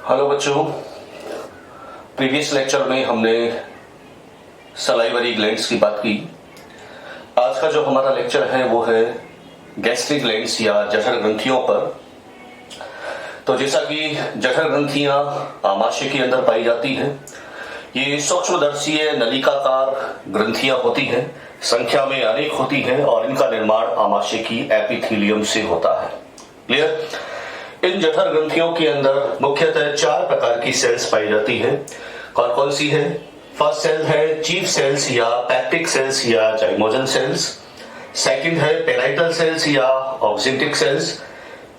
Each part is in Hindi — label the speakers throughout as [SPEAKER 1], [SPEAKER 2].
[SPEAKER 1] हेलो बच्चों, प्रीवियस लेक्चर में हमने सलाइवरी ग्लैंड्स की बात की। आज का जो हमारा लेक्चर है वो है गैस्ट्रिक ग्लैंड्स या जठर ग्रंथियों पर। तो जैसा कि जठर ग्रंथियां आमाशय के अंदर पाई जाती हैं, ये सूक्ष्मदर्शीय नलिकाकार ग्रंथियां होती हैं, संख्या में अनेक होती हैं और इनका निर्माण आमाशय की एपिथेलियम से होता है। क्लियर? इन जठर ग्रंथियों के अंदर मुख्यतः 4 प्रकार की सेल्स पाई जाती है। कौन कौन सी है? फर्स्ट सेल है चीफ सेल्स या पैक्टिक सेल्स या जाइमोजन सेल्स। सेकंड है पेराइटल सेल्स या ऑक्सिंटिक सेल्स।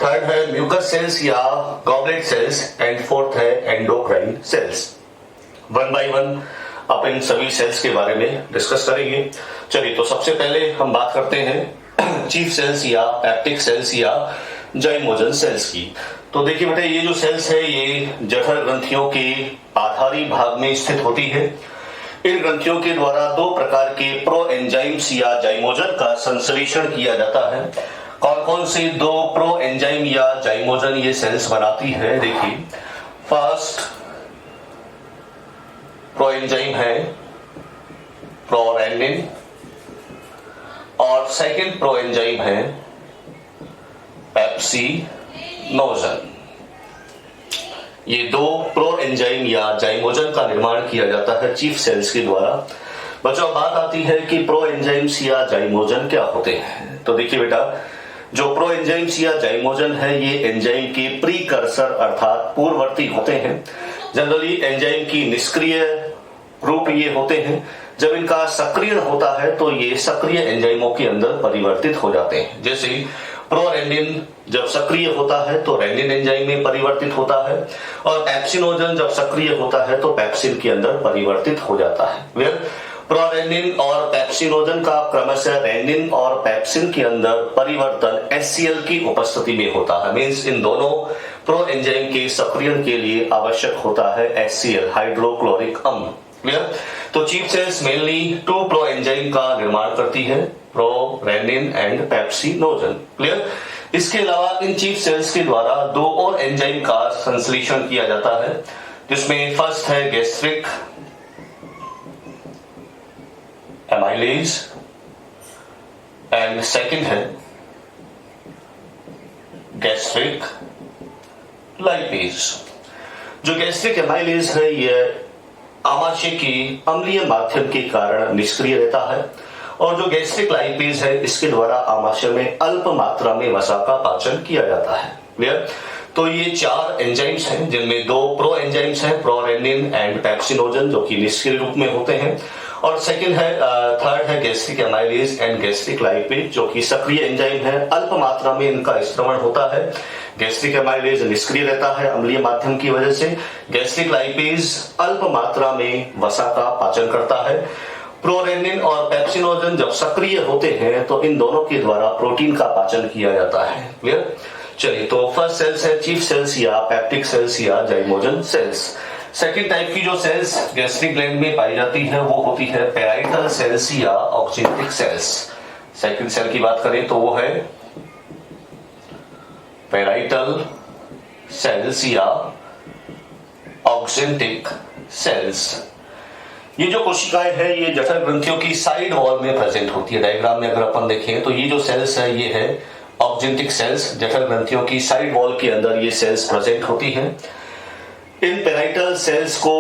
[SPEAKER 1] थर्ड है म्यूकस सेल्स या गॉबलेट सेल्स एंड फोर्थ है endocrine cells. One by one आप इन सभी सेल्स के बारे में डिस्कस करेंगे। चलिए, तो सबसे पहले हम बात करते हैं चीफ सेल्स या पैक्टिक सेल्स या जाइमोजन सेल्स की। तो देखिए बेटा, ये जो सेल्स है ये जठर ग्रंथियों के आधारी भाग में स्थित होती है। इन ग्रंथियों के द्वारा 2 प्रकार के प्रो एंजाइम्स या जाइमोजन का संश्लेषण किया जाता है। कौन कौन से 2 प्रो एंजाइम या जाइमोजन ये सेल्स बनाती है? देखिए, फर्स्ट प्रो एंजाइम है प्रोरेनिन और सेकंड प्रो एंजाइम है पेप्सिनोजन। ये 2 प्रो एंजाइम या जाइमोजन का निर्माण किया जाता है चीफ सेल्स के द्वारा। बच्चों, बात आती है कि प्रो एंजाइम्स या जाइमोजन क्या होते हैं। तो देखिए बेटा, जो प्रो एंजाइम्स या जाइमोजन है ये एंजाइम के प्रीकर्सर अर्थात पूर्ववर्ती होते हैं। जनरली एंजाइम की निष्क्रिय रूप ये होते हैं। जब इनका सक्रिय होता है तो ये सक्रिय एंजाइमों के अंदर परिवर्तित हो जाते हैं। जैसे प्रोरेनिन जब सक्रिय होता है तो रेनिन एंजाइम में परिवर्तित होता है और पेप्सिनोजन जब सक्रिय होता है तो पेप्सिन के अंदर परिवर्तित हो जाता है। प्रोरेनिन और पेप्सिनोजन का क्रमशः रेनिन और पेप्सिन के अंदर परिवर्तन HCl की उपस्थिति में होता है। मींस इन दोनों प्रो एंजाइम के सक्रियण के लिए आवश्यक होता है HCl, हाइड्रोक्लोरिक अम्ल। क्लियर? तो chief cells mainly 2 proenzyme का निर्माण करती है, प्रोरेनिन एंड पेप्सिनोजन। क्लियर? इसके अलावा इन चीफ सेल्स के द्वारा 2 और एंजाइम का संश्लेषण किया जाता है, जिसमें फर्स्ट है गैस्ट्रिक एमाइलेज एंड सेकंड है गैस्ट्रिक लाइपेज। जो गैस्ट्रिक एमाइलेज है यह आमाशय की अम्लीय माध्यम के कारण निष्क्रिय रहता है और जो गैस्ट्रिक लाइपेज है इसके द्वारा आमाशय में अल्प मात्रा में वसा का पाचन किया जाता है। क्लियर? तो ये 4 एंजाइम्स हैं जिनमें 2 प्रो एंजाइम्स हैं, प्रोरेनिन एंड पेप्सिनोजन, जो कि निष्क्रिय रूप में होते हैं, और थर्ड है gastric amylase and gastric lipase, जो कि सक्रिय एंजाइम है। अल्प मात्रा में इनका स्त्रवण होता है। गैस्ट्रिक एमाइलेज निष्क्रिय रहता है अम्लीय माध्यम की वजह से। गैस्ट्रिक लाइपेज अल्प मात्रा में वसा का पाचन करता है। प्रोरेनिन और पेप्सिनोजन जब सक्रिय होते हैं तो इन दोनों के द्वारा प्रोटीन का पाचन किया जाता है। क्लियर? चलिए, तो फर्स्ट सेल्स है चीफ सेल्स या पैक्टिक सेल्स या जाइमोजन सेल्स। सेकंड टाइप की जो सेल्स गैस्ट्रिक ग्लैंड में पाई जाती है वो होती है पेराइटल सेल्स या ऑक्सिंटिक सेल्स। सेकंड सेल की बात करें तो वो है पेराइटल सेल्स या ऑक्सिंटिक सेल्स। ये जो कोशिकाएं हैं ये जठर ग्रंथियों की साइड वॉल में प्रेजेंट होती है। डायग्राम में अगर अपन देखें तो ये जो सेल्स है ये है ऑक्सिंटिक सेल्स। जठर ग्रंथियों की साइड वॉल के अंदर ये सेल्स प्रेजेंट होती हैं। इन पेराइटल सेल्स को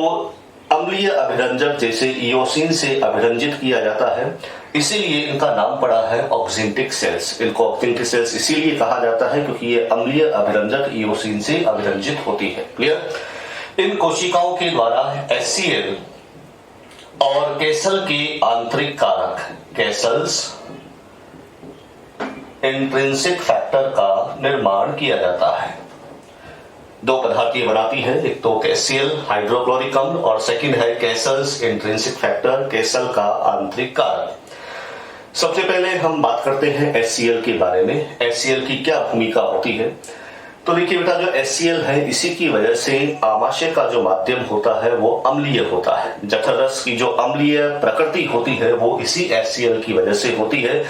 [SPEAKER 1] अम्लीय अभिरंजक जैसे इयोसिन से अभिरंजित किया जाता है, इसीलिए इनका नाम पड़ा है ऑक्सिंटिक सेल्स। इनको ऑक्सिंटिक सेल्स इसीलिए कहा जाता है क्योंकि ये अम्लीय अभिरंजक इयोसिन से अभिरंजित होती है। क्लियर? इन कोशिकाओं के द्वारा HCl और केसल के आंतरिक कारक कैसल्स इंट्रिंसिक फैक्टर का निर्माण किया जाता है। 2 पदार्थ ये बनाती है, एक तो HCl हाइड्रोक्लोरिक अम्ल और सेकंड है कैसल्स इंट्रिंसिक फैक्टर, केसल का आंतरिक कारक। सबसे पहले हम बात करते हैं HCl के बारे में। HCl की क्या भूमिका होती है? तो देखिए बेटा, जो HCl है इसी की वजह से आमाशय का जो माध्यम होता है वो अम्लीय होता है। जठर रस की जो अम्लीय प्रकृति होती है वो इसी HCl की वजह से होती है।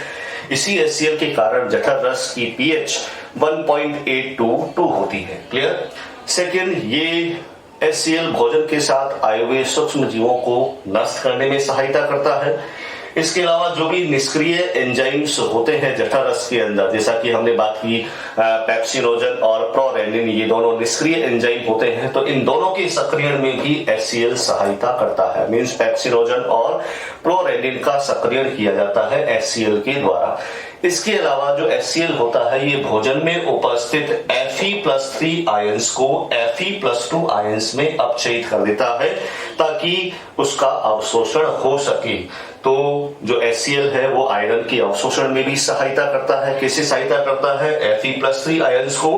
[SPEAKER 1] इसी HCl के कारण जठर रस की pH 1.822 होती है। क्लियर। सेकेंड, ये HCl भोजन के साथ आए हुए सूक्ष्म जीवों को नष्ट करने में सहायता करता है। इसके अलावा जो भी निष्क्रिय एंजाइम्स होते हैं जठर रस के अंदर, जैसा कि हमने बात की पेप्सिनोजन और प्रोरेनिन, ये दोनों निष्क्रिय एंजाइम होते हैं, तो इन दोनों के सक्रियण में भी HCl सहायता करता है। मींस पेप्सिनोजन और प्रोरेनिन का सक्रियण किया जाता है HCl के द्वारा। इसके अलावा जो HCl होता है ये भोजन में उपस्थित Fe+3 आयंस को Fe+2 आयंस में अपचयित कर देता है ताकि उसका अवशोषण हो सके। तो जो HCl है वो आयरन के अवशोषण में भी सहायता करता है। कैसे सहायता करता है? Fe+3 आयंस को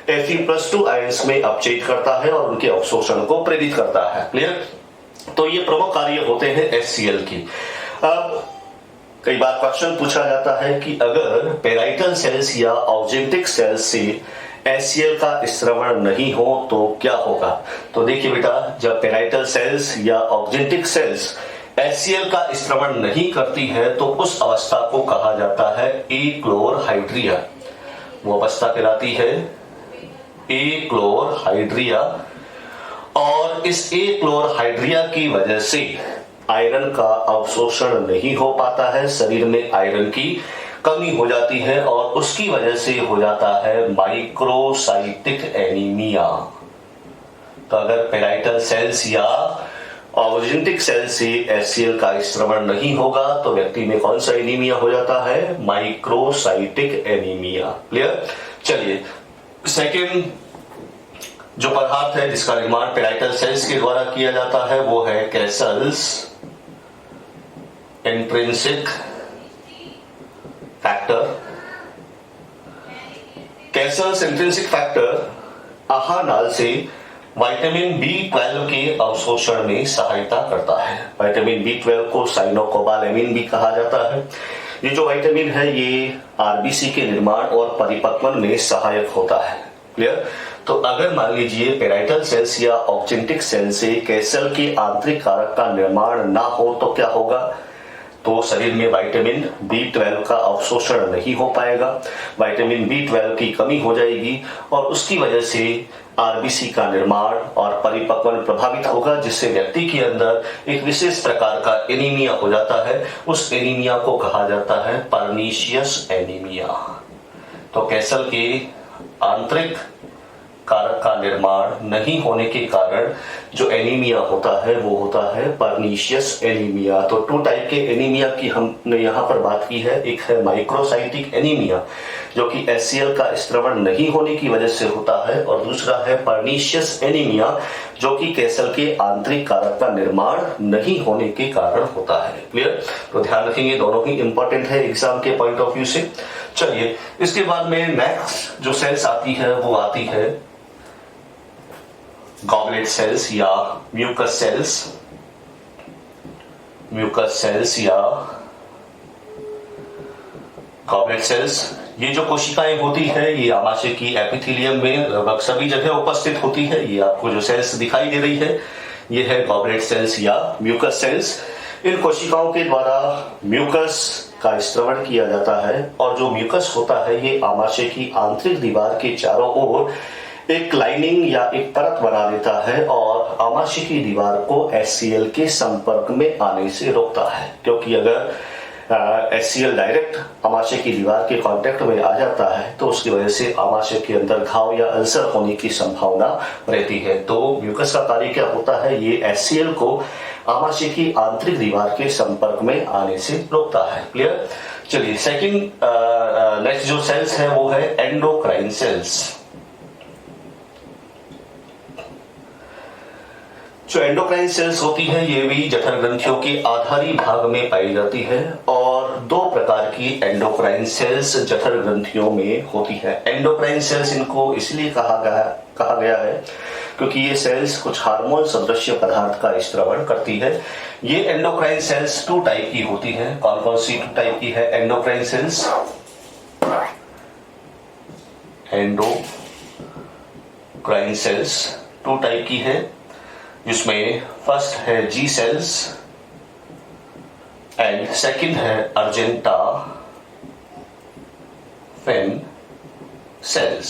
[SPEAKER 1] Fe+2 आयंस में अपचयित करता है और उनके अवशोषण को प्रेरित करता है। क्लियर। तो ये प्रमुख कार्य होते हैं HCl की। अब कई बार क्वेश्चन पूछा जाता है कि अगर पेराइटल सेल्स या ऑक्जेंटिक सेल्स से HCl का स्रवण नहीं हो तो क्या होगा? तो देखिए बेटा, जब पेराइटल सेल्स या ऑक्जेंटिक सेल्स HCl का स्रवण नहीं करती है तो उस अवस्था को कहा जाता है एक्लोरहाइड्रिया। वो अवस्था कहलाती है एक्लोरहाइड्रिया। और इस एक्लोरहाइड्रिया की वजह से आयरन का अवशोषण नहीं हो पाता है, शरीर में आयरन की कमी हो जाती है और उसकी वजह से हो जाता है माइक्रोसाइटिक एनीमिया। तो अगर पेराइटल सेल्स या ऑक्जेंटिक सेल से HCl का स्रवण नहीं होगा तो व्यक्ति में कौन सा एनीमिया हो जाता है? Microcytic anaemia. क्लियर। चलिए, सेकेंड जो पदार्थ है जिसका निर्माण पेराइटल सेल्स के द्वारा किया जाता है वो है Castle's intrinsic factor. Castle's intrinsic factor आहार नाल से विटामिन B12 के अवशोषण में सहायता करता है। विटामिन B12 को साइनोकोबालेमिन भी कहा जाता है। ये जो विटामिन है ये आरबीसी के निर्माण और परिपक्वन में सहायक होता है। क्लियर। तो अगर मान लीजिए पेराइटल सेल्स या ऑक्जेंटिक सेल से कैसल के आंतरिक कारक का निर्माण ना हो तो क्या होगा? तो शरीर में विटामिन B12 का अवशोषण नहीं हो पाएगा, विटामिन B12 की कमी हो जाएगी और उसकी वजह से आरबीसी का निर्माण और परिपक्वन प्रभावित होगा, जिससे व्यक्ति के अंदर एक विशेष प्रकार का एनीमिया हो जाता है। उस एनीमिया को कहा जाता है पर्नीशियस एनीमिया। तो कैसल के आंतरिक कारक का निर्माण नहीं होने के कारण जो एनीमिया होता है वो होता है पर्नीशियस एनीमिया। तो 2 टाइप के एनीमिया की हमने यहाँ पर बात की है। एक है माइक्रोसाइटिक एनीमिया जो कि HCl का स्रवण नहीं होने की वजह से होता है, और दूसरा है पर्नीशियस एनीमिया जो कि कैसल के आंतरिक कारक का निर्माण नहीं होने के कारण होता है। क्लियर। तो ध्यान रखेंगे, दोनों ही इंपॉर्टेंट है एग्जाम के पॉइंट ऑफ व्यू से। चलिए, इसके बाद में नेक्स्ट जो सेल्स आती है वो आती है गॉबलेट सेल्स या म्यूकस सेल्स। म्यूकस सेल्स या गॉबलेट सेल्स, ये जो कोशिकाएं होती है ये आमाशय की एपिथेलियम में लगभग सभी जगह उपस्थित होती है। ये आपको जो सेल्स दिखाई दे रही है ये है गॉबलेट सेल्स या म्यूकस सेल्स। इन कोशिकाओं के द्वारा म्यूकस का स्रवण किया जाता है और जो म्यूकस होता है ये आमाशय की आंतरिक दीवार के चारों ओर एक लाइनिंग या एक परत बना देता है और आमाशय की दीवार को HCl के संपर्क में आने से रोकता है, क्योंकि अगर HCl डायरेक्ट आमाशय की दीवार के कांटेक्ट में आ जाता है तो उसकी वजह से आमाशय के अंदर घाव या अल्सर होने की संभावना रहती है। तो म्यूकस का कार्य क्या होता है? ये HCl को आमाशय की आंतरिक दीवार के संपर्क में आने से रोकता है। क्लियर। चलिए, सेकंड नेक्स्ट जो सेल्स है वो है एंडोक्राइन सेल्स। जो एंडोक्राइन सेल्स होती है ये भी जठर ग्रंथियों के आधारी भाग में पाई जाती है और 2 प्रकार की एंडोक्राइन सेल्स जठर ग्रंथियों में होती है। एंडोक्राइन सेल्स इनको इसलिए कहा गया है क्योंकि ये सेल्स कुछ हार्मोन सदृश पदार्थ का स्रवण करती है। ये एंडोक्राइन सेल्स 2 टाइप की होती है। कौन कौन सी 2 टाइप की है endocrine cells? Endocrine cells 2 type की है, जिसमें फर्स्ट है जी सेल्स एंड सेकंड है अर्जेंटा फिन सेल्स।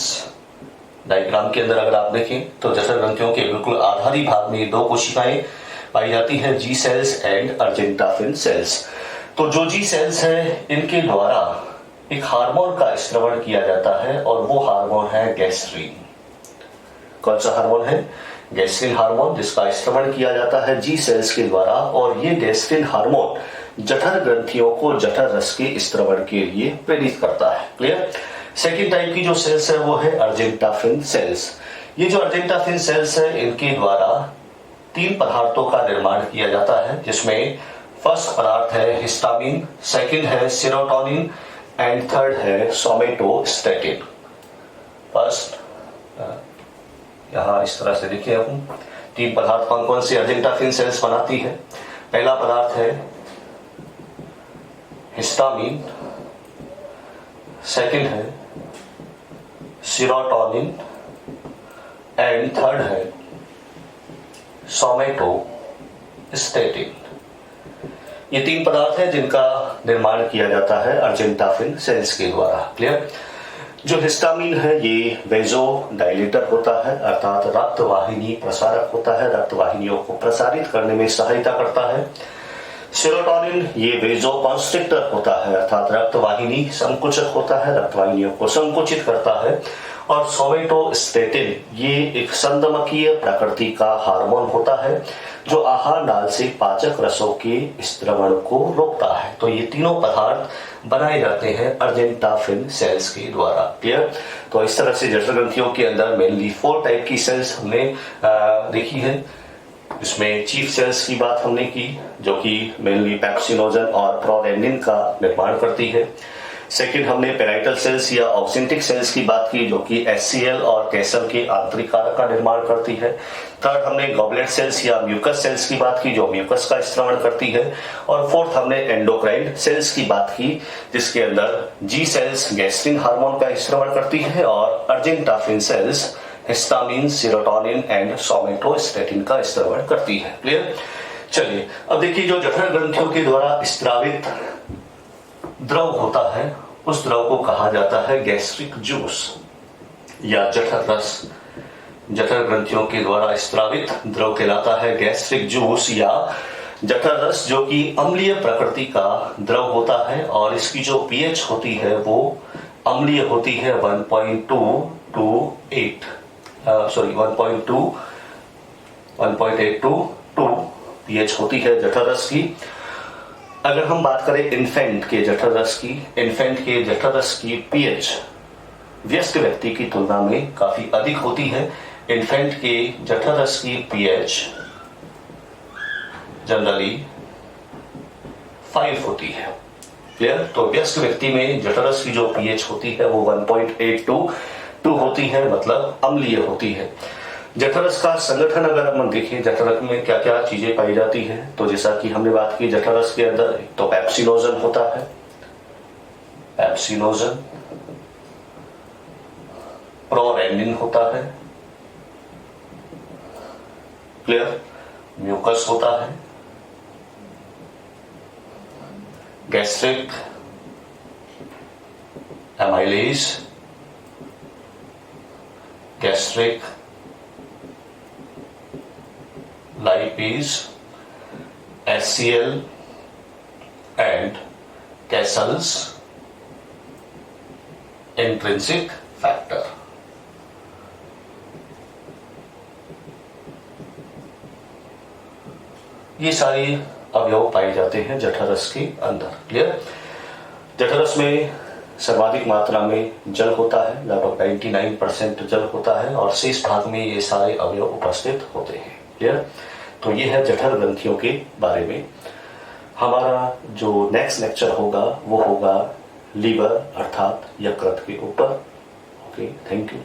[SPEAKER 1] डायग्राम के अंदर अगर आप देखें तो जठर ग्रंथियों के बिल्कुल आधारी भाग में दो कोशिकाएं पाई जाती है, जी सेल्स एंड अर्जेंटाफिन सेल्स। तो जो जी सेल्स है इनके द्वारा एक हार्मोन का स्त्रवण किया जाता है और वो हार्मोन है गैस्ट्रीन। कौन सा हार्मोन है? गैस्ट्रीन हार्मोन, जिसका स्त्रवण किया जाता है जी सेल्स के द्वारा। और ये गैस्ट्रीन हार्मोन जठर ग्रंथियों को जठर रस के स्त्रवण के लिए प्रेरित करता है। क्लियर? सेकेंड टाइप की जो सेल्स है वो है अर्जेंटाफिन सेल्स। ये जो अर्जेंटाफिन सेल्स है इनके द्वारा तीन पदार्थों का निर्माण किया जाता है, जिसमें फर्स्ट पदार्थ है हिस्टामिन, सेकंड है सेरोटोनिन एंड थर्ड है सोमेटोस्टेटिन। फर्स्ट यहां इस तरह से देखिए, हम तीन पदार्थ कौन कौन से अर्जेंटाफिन सेल्स बनाती है। पहला पदार्थ है हिस्टामिन, सेकंड है सेरोटोनिन एंड थर्ड है सोमेटोस्टेटिन। ये तीन पदार्थ है जिनका निर्माण किया जाता है अर्जेंटाफिन सेल्स के द्वारा। क्लियर? जो हिस्टामिन है ये वेजो डायलेटर होता है, अर्थात रक्त वाहिनी प्रसारक होता है, रक्त वाहिनियों को प्रसारित करने में सहायता करता है। सेरोटोनिन ये वेजो कॉन्स्ट्रिक्टर होता है, अर्थात रक्त वाहिनी संकुचक होता है, रक्त वाहिनियों को संकुचित करता है। और सोमेटोस्टेटिन ये एक संदमकीय प्रकृति का हार्मोन होता है जो आहार नाल से पाचक रसों के स्त्रवण को रोकता है। तो ये तीनों पदार्थ बनाए जाते हैं अर्जेंटाफिन सेल्स के द्वारा। क्लियर? तो इस तरह से जठर ग्रंथियों के अंदर मेनली 4 टाइप की सेल्स हमने देखी है। इसमें चीफ सेल्स की बात हमने की, जो कि मेनली पैप्सिनोजन और प्रोरेनिन का निर्माण करती है। सेकंड हमने पेराइटल सेल्स या ऑक्सिंटिक सेल्स की बात की, जो कि एचसीएल और कैसल के आंतरिक कारक का निर्माण करती है। थर्ड हमने गॉबलेट सेल्स या म्यूकस सेल्स की बात की, जो म्यूकस का स्त्रवण करती है। और फोर्थ हमने एंडोक्राइन सेल्स की बात की, जिसके अंदर जी सेल्स गैस्ट्रिन हार्मोन का स्त्रवण करती है और argentaffin cells histamine, serotonin and somatostatin का स्त्रवण करती है। क्लियर? चलिए अब देखिए, जो जठर ग्रंथियों के द्वारा स्त्रावित द्रव होता है उस द्रव को कहा जाता है गैस्ट्रिक जूस या जठर रस। जठर ग्रंथियों के द्वारा स्त्रावित द्रव कहलाता है गैस्ट्रिक जूस या जठर रस, जो कि अम्लीय प्रकृति का द्रव होता है और इसकी जो पीएच होती है वो अम्लीय होती है 1.82 पीएच होती है जठर रस की। अगर हम बात करें इन्फेंट के जठर रस की, इन्फेंट के जठर रस की पीएच वयस्क व्यक्ति की तुलना में काफी अधिक होती है। इन्फेंट के जठर रस की पीएच जनरली 5 होती है। क्लियर? तो वयस्क व्यक्ति में जठर रस की जो पीएच होती है वो 1.82 होती है, मतलब अम्लीय होती है। जठर रस का संगठन अगर हम देखें, जठर रस में क्या क्या चीजें पाई जाती है, तो जैसा कि हमने बात की जठर रस के अंदर तो पैप्सिनोजन होता है, पैप्सिनोजन, प्रोरेनिन होता है, क्लियर? म्यूकस होता है, gastric amylase, gastric lipase, HCl and Cassell's intrinsic factor। ये सारी अवयव पाए जाते हैं जठर रस के अंदर। क्लियर? जठर रस में सर्वाधिक मात्रा में जल होता है, लगभग 99% जल होता है और शेष भाग में ये सारे अवयव उपस्थित होते हैं। क्लियर? तो ये है जठर ग्रंथियों के बारे में। हमारा जो नेक्स्ट लेक्चर होगा वो होगा लीवर अर्थात यकृत के ऊपर। Okay, thank you.